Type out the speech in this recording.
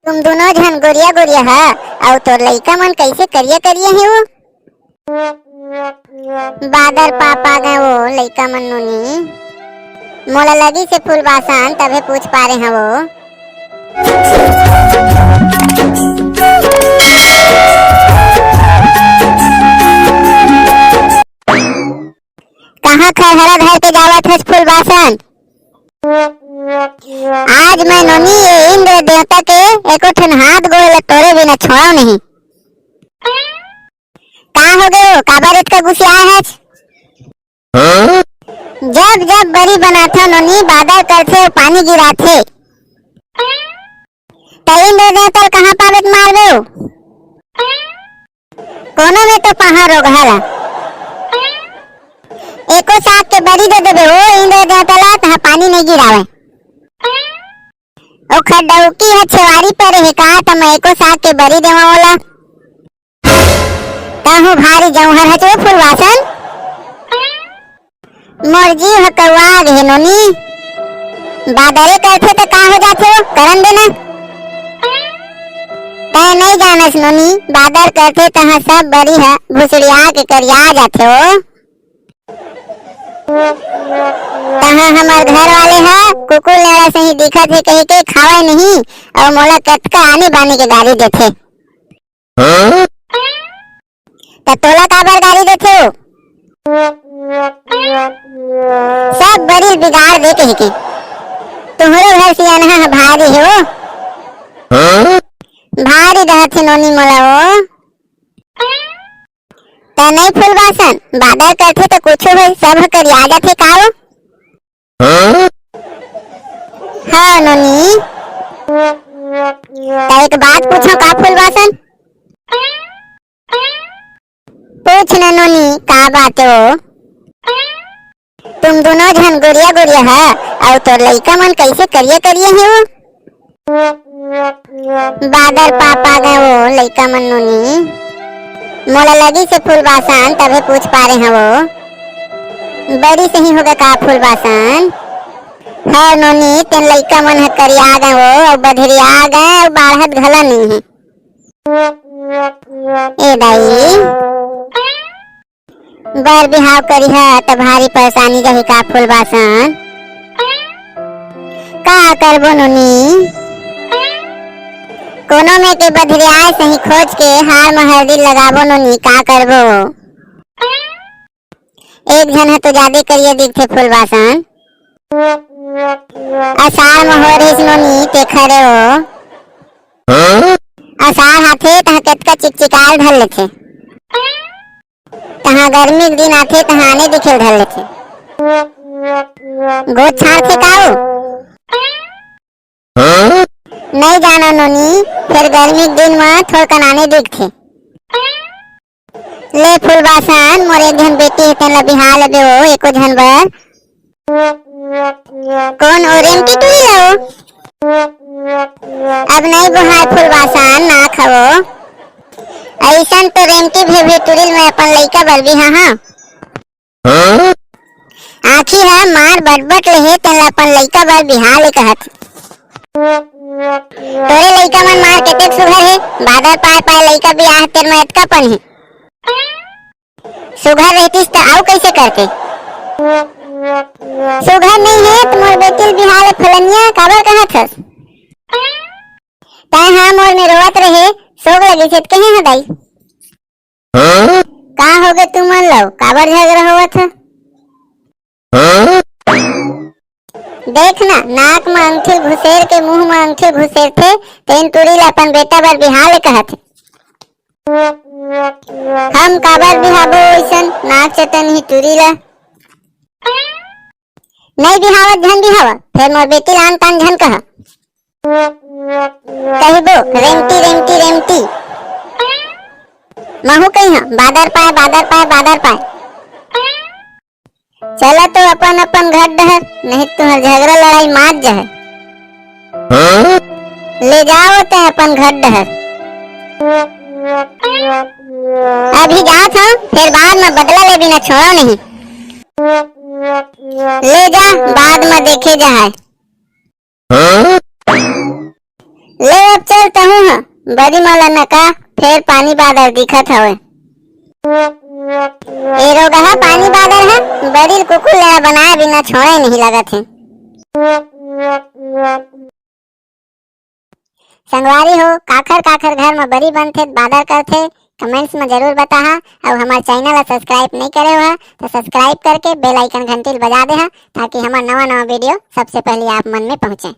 तुम दोनों झन गोरिया गोरिया हा और तोर लइका मन कैसे करिया करिया है वो बादर पापा गए वो लइका मन नोनी मोला लगी से फूल बासन तबे पूछ पा रहे हैं वो कहाँ खरहरा धर के जावत है फूल बासन। आज मैं नोनी ये इंद्र देवता के एको ठन हाथ गोड़ तोरे बिना छोड़ा नहीं। कहाँ हो गए काबर इतना गुस्सा है। जब जब बड़ी बनाता नोनी बादल करते पानी गिराते तो इंद्र देवता कहाँ पावित मार दो कोनो में तो पहाड़ रोग हला एको साथ के बड़ी दे देबे हो इंद्र देवता ला तहाँ पानी नहीं गिरावे ओ खडौकी है छेवारी पर है का त मैं एको साथ के बड़ी देवा वाला ताहू भारी जौहर है तो फुलवासन मोर जीव है कौआ है नोनी बादरे करते तो का हो जाते हो करन देना तय नहीं जानस नोनी बादर करते तहाँ सब बड़ी है भुसड़िया के करिया जाते हो तहाँ हमार घर वाले है कुकुर लेड़ा से ही दिखत है कहीं के खावे नहीं और मोला कटका आने बाने के गाड़ी देते तो तोला काबर गाड़ी देते हो सब बड़ी बिगाड़ दे के तुम्हारे घर से आना है भारी है वो भारी रहते नोनी मोला वो तो नहीं फूल बासन बादल करते तो कुछ हो सब कर आ जाते काओ हाँ नोनी तो एक बात पूछो का फूल बासन पूछ ना नोनी का बात हो तुम दोनों झन गोरिया गोरिया है और तोर लइका मन कैसे करिया करिया है वो बादल पापा गए वो लइका मन नोनी मोला लगी से फूल बासन तबे पूछ पा रहे हैं वो बड़ी सही होगा का फूल बासन है नोनी तेन लइका मन है करिया गए वो और बधरिया गए और बाढ़त घला नहीं है ए दाई बर बिहाव करी है तो भारी परेशानी रही का फूल बासन का करबो नोनी कोनो में के बधरिया सही खोज के हार में हल्दी लगाबो नोनी का करबो एक जन है तो ज्यादा करिए दिखते फूल बासन असार में हो रही नोनी ते खड़े हो असार हाथे तहाँ कतका चिकचिकाल धर लेथे तहाँ गर्मी के दिन आथे तहाँ आने दिखे धर लेथे गोद छाड़ थे काऊ नहीं जाना नोनी फिर गर्मी के दिन में थोड़ कनाने दिखते ले फूल बासन मोर एक जन बेटी है तेला बिहा लेबे हो एको जन बर कौन ओरेंटी टुरी लो अब नहीं बुहार फूल बासन ना खाओ ऐसन तो रेंटी भी टुरिल में अपन लइका बर बिहा हाँ आखी है मार बटबट ले तेला अपन लइका बर बिहा ले कहत तोरे लइका मन मार केतेक सुघर है बादर पाए पाए लइका बियाह तेर में अटका पन है सुघर रहतीस तो आउ कैसे करते सुघर नहीं है तुम्हारे बेटी बिहार ले फलनिया काबर कहत हस तय हाँ मोर में रोवत रहे सोग लगी से कहीं हदाई का हो गए तुम मन लो काबर झगड़ा होवत है देखना नाक में अंगठी घुसेर के मुंह में अंगठी घुसेर थे तेन तुरी ला अपन बेटा बर बिहार ले कहत हम काबर बिहाबो ऐसन नाक चटन ही तुरी ला नहीं बिहावत झन बिहावा फिर मोर बेटी लान तान झन कहा कहिबो रेंटी रेंटी रेंटी महू कही हाँ बादर पाए बादर पाए बादर पाए चला तो अपन अपन घर डहर नहीं तुम्हार झगड़ा लड़ाई मात जाए ले जाओ ते अपन घर डहर अभी जात हूँ फिर बाद में बदला ले बिना छोड़ो नहीं ले जा बाद में देखे जाए ले अब चलता हूँ हाँ बड़ी मौलाना का फिर पानी बादल दिखत हवे। ए रोगा है पानी बादल है बड़ी कुकुर ले बनाए बिना छोड़े नहीं लगत है। संगवारी हो काखर काखर घर में बड़ी बनथे बादर करथे कमेंट्स में जरूर बताहा और हमारे चैनल ला सब्सक्राइब नहीं करे हो तो सब्सक्राइब करके बेल आइकन घंटी बजा दे ताकि हमारा नवा नवा वीडियो सबसे पहले आप मन में पहुंचे।